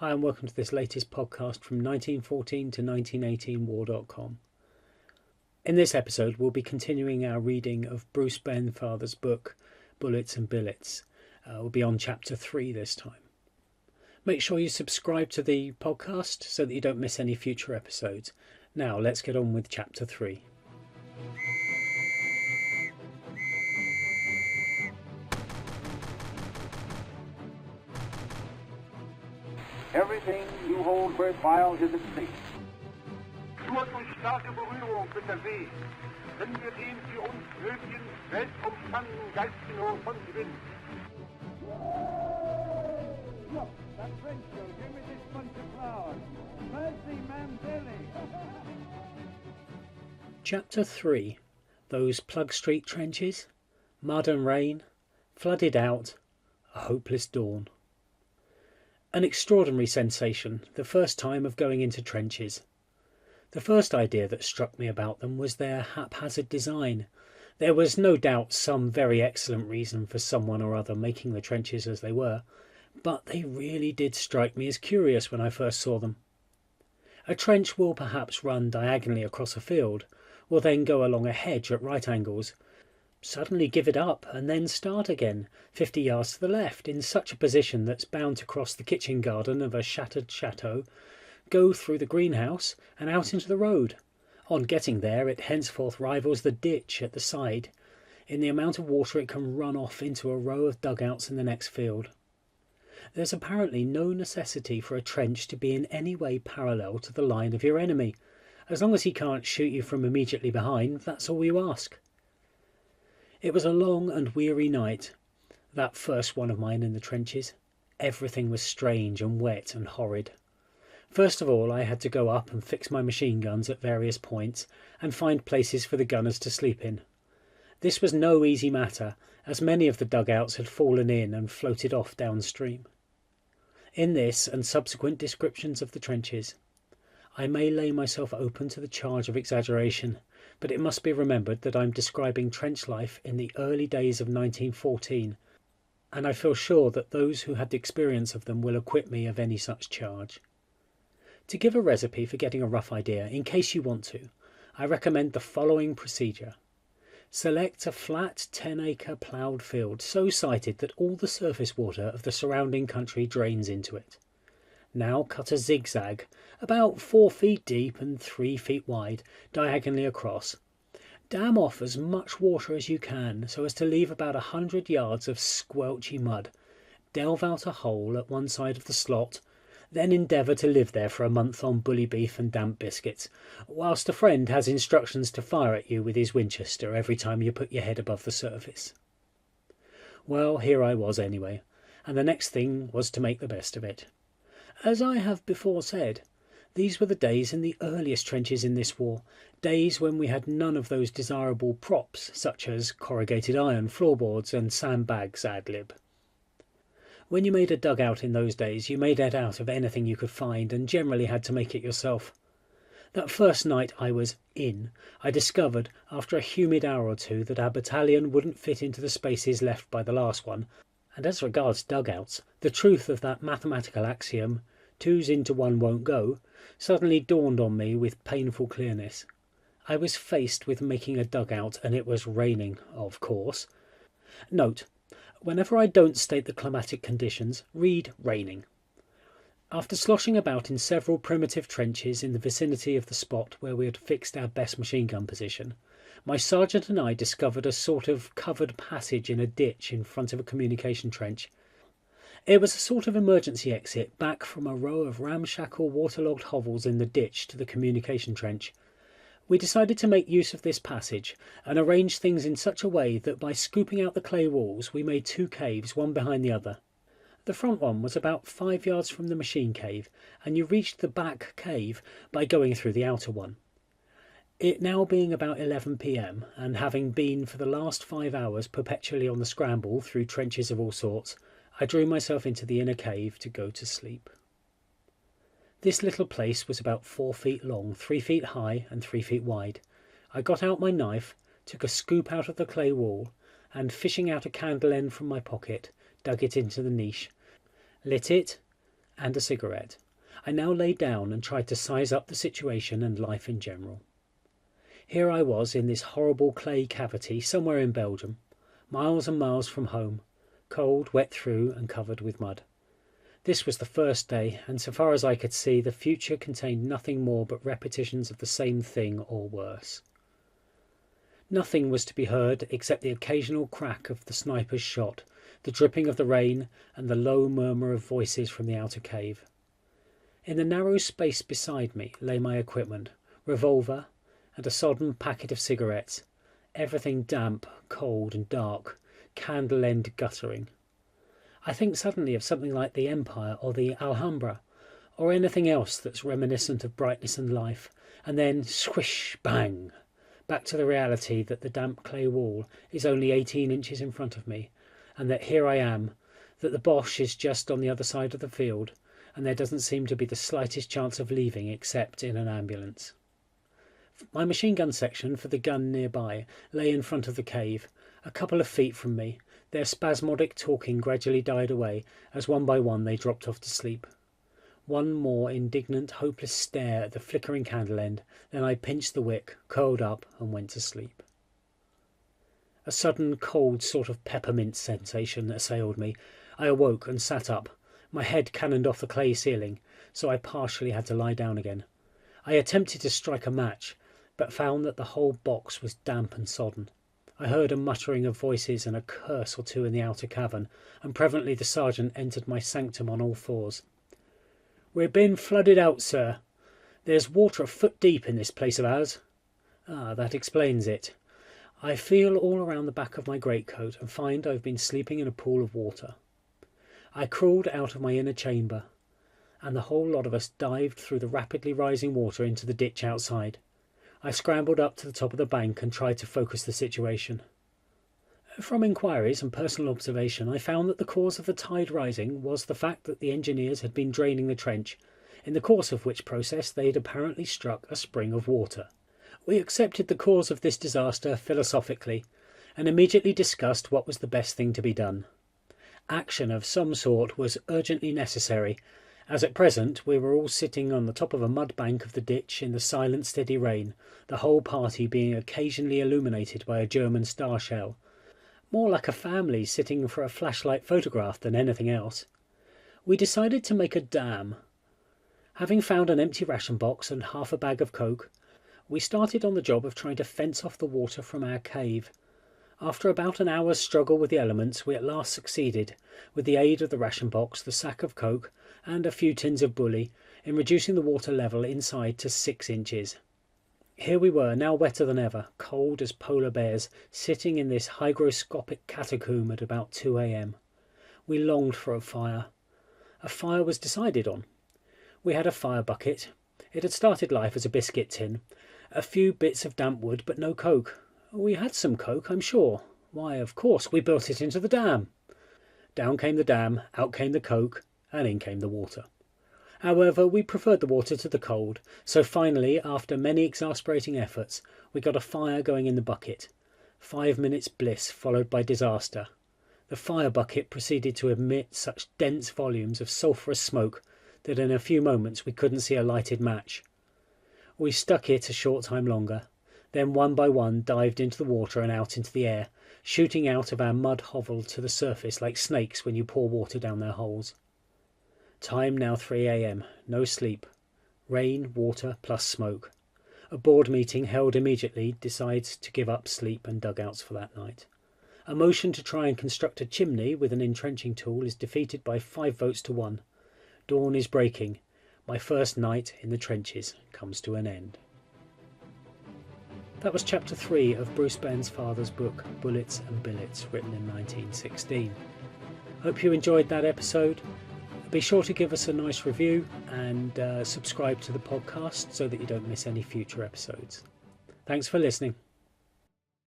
Hi and welcome to this latest podcast from 1914 to 1918 war.com. In this episode we'll be continuing our reading of Bruce Bairnsfather's book Bullets and Billets. We'll be on chapter 3 this time. Make sure you subscribe to the podcast so that you don't miss any future episodes. Now let's get on with chapter 3. Everything you hold worthwhile is at stake. Nur durch starke Berührung mit der See können wir den für uns nötigen, weltumspannenden Geistgenot von Gewinn. Look, that French girl, give me this bunch of flowers. Mercy, man, Billy. Chapter 3. Those Plug Street trenches, mud and rain, flooded out, a hopeless dawn. An extraordinary sensation, the first time of going into trenches. The first idea that struck me about them was their haphazard design. There was no doubt some very excellent reason for someone or other making the trenches as they were, but they really did strike me as curious when I first saw them. A trench will perhaps run diagonally across a field, will then go along a hedge at right angles, suddenly give it up and then start again 50 yards to the left in such a position that's bound to cross the kitchen garden of a shattered chateau, go through the greenhouse and out into the road. On getting there it henceforth rivals the ditch at the side in the amount of water it can run off into a row of dugouts in the next field. There's apparently no necessity for a trench to be in any way parallel to the line of your enemy. As long as he can't shoot you from immediately behind, that's all you ask. It was a long and weary night, that first one of mine in the trenches. Everything was strange and wet and horrid. First of all I had to go up and fix my machine guns at various points and find places for the gunners to sleep in. This was no easy matter, as many of the dugouts had fallen in and floated off downstream. In this and subsequent descriptions of the trenches, I may lay myself open to the charge of exaggeration, but it must be remembered that I'm describing trench life in the early days of 1914, and I feel sure that those who had the experience of them will acquit me of any such charge. To give a recipe for getting a rough idea, in case you want to, I recommend the following procedure. Select a flat 10-acre ploughed field so sited that all the surface water of the surrounding country drains into it. Now cut a zigzag, about 4 feet deep and 3 feet wide, diagonally across. Dam off as much water as you can so as to leave about 100 yards of squelchy mud. Delve out a hole at one side of the slot, then endeavour to live there for a month on bully beef and damp biscuits, whilst a friend has instructions to fire at you with his Winchester every time you put your head above the surface. Well, here I was anyway, and the next thing was to make the best of it. As I have before said, these were the days in the earliest trenches in this war, days when we had none of those desirable props such as corrugated iron floorboards and sandbags ad lib. When you made a dugout in those days, you made it out of anything you could find and generally had to make it yourself. That first night I was in, I discovered, after a humid hour or two, that our battalion wouldn't fit into the spaces left by the last one, and as regards dugouts, the truth of that mathematical axiom, 2s into 1 won't go, suddenly dawned on me with painful clearness. I was faced with making a dugout, and it was raining, of course. Note, whenever I don't state the climatic conditions, read raining. After sloshing about in several primitive trenches in the vicinity of the spot where we had fixed our best machine gun position, my sergeant and I discovered a sort of covered passage in a ditch in front of a communication trench. It was a sort of emergency exit back from a row of ramshackle waterlogged hovels in the ditch to the communication trench. We decided to make use of this passage and arrange things in such a way that by scooping out the clay walls we made 2 caves, one behind the other. The front one was about 5 yards from the machine cave, and you reached the back cave by going through the outer one. It now being about 11 p.m, and having been for the last 5 hours perpetually on the scramble through trenches of all sorts, I drew myself into the inner cave to go to sleep. This little place was about 4 feet long, 3 feet high and 3 feet wide. I got out my knife, took a scoop out of the clay wall, and fishing out a candle end from my pocket, dug it into the niche, lit it, and a cigarette, I now lay down and tried to size up the situation and life in general. Here I was in this horrible clay cavity somewhere in Belgium, miles and miles from home, cold, wet through and covered with mud. This was the first day, and so far as I could see, the future contained nothing more but repetitions of the same thing or worse. Nothing was to be heard except the occasional crack of the sniper's shot, the dripping of the rain, and the low murmur of voices from the outer cave. In the narrow space beside me lay my equipment, revolver, and a sodden packet of cigarettes, everything damp, cold and dark, candle-end guttering. I think suddenly of something like the Empire or the Alhambra, or anything else that's reminiscent of brightness and life, and then swish, bang, back to the reality that the damp clay wall is only 18 inches in front of me, and that here I am, that the Boche is just on the other side of the field, and there doesn't seem to be the slightest chance of leaving except in an ambulance. My machine gun section for the gun nearby lay in front of the cave, a couple of feet from me. Their spasmodic talking gradually died away as one by one they dropped off to sleep. One more indignant, hopeless stare at the flickering candle end, then I pinched the wick, curled up and went to sleep. A sudden cold sort of peppermint sensation assailed me. I awoke and sat up. My head cannoned off the clay ceiling, so I partially had to lie down again. I attempted to strike a match, but found that the whole box was damp and sodden. I heard a muttering of voices and a curse or two in the outer cavern, and presently the sergeant entered my sanctum on all fours. "We're being flooded out, sir. There's water a foot deep in this place of ours." "Ah, that explains it." I feel all around the back of my greatcoat and find I've been sleeping in a pool of water. I crawled out of my inner chamber, and the whole lot of us dived through the rapidly rising water into the ditch outside. I scrambled up to the top of the bank and tried to focus the situation. From inquiries and personal observation, I found that the cause of the tide rising was the fact that the engineers had been draining the trench, in the course of which process they had apparently struck a spring of water. We accepted the cause of this disaster philosophically, and immediately discussed what was the best thing to be done. Action of some sort was urgently necessary, as at present we were all sitting on the top of a mud bank of the ditch in the silent steady rain, the whole party being occasionally illuminated by a German star shell. More like a family sitting for a flashlight photograph than anything else. We decided to make a dam. Having found an empty ration box and half a bag of coke, we started on the job of trying to fence off the water from our cave. After about an hour's struggle with the elements, we at last succeeded, with the aid of the ration box, the sack of coke, and a few tins of bully, in reducing the water level inside to 6 inches. Here we were, now wetter than ever, cold as polar bears, sitting in this hygroscopic catacomb at about 2 a.m. We longed for a fire. A fire was decided on. We had a fire bucket. It had started life as a biscuit tin. A few bits of damp wood, but no coke. We had some coke, I'm sure. Why, of course, we built it into the dam. Down came the dam, out came the coke, and in came the water. However, we preferred the water to the cold, so finally, after many exasperating efforts, we got a fire going in the bucket. 5 minutes bliss followed by disaster. The fire bucket proceeded to emit such dense volumes of sulphurous smoke that in a few moments we couldn't see a lighted match. We stuck it a short time longer, then one by one dived into the water and out into the air, shooting out of our mud hovel to the surface like snakes when you pour water down their holes. Time now 3 a.m, no sleep. Rain, water, plus smoke. A board meeting held immediately decides to give up sleep and dugouts for that night. A motion to try and construct a chimney with an entrenching tool is defeated by 5 votes to 1. Dawn is breaking. My first night in the trenches comes to an end. That was chapter 3 of Bruce Bairnsfather's book Bullets and Billets, written in 1916. Hope you enjoyed that episode. Be sure to give us a nice review and subscribe to the podcast so that you don't miss any future episodes. Thanks for listening.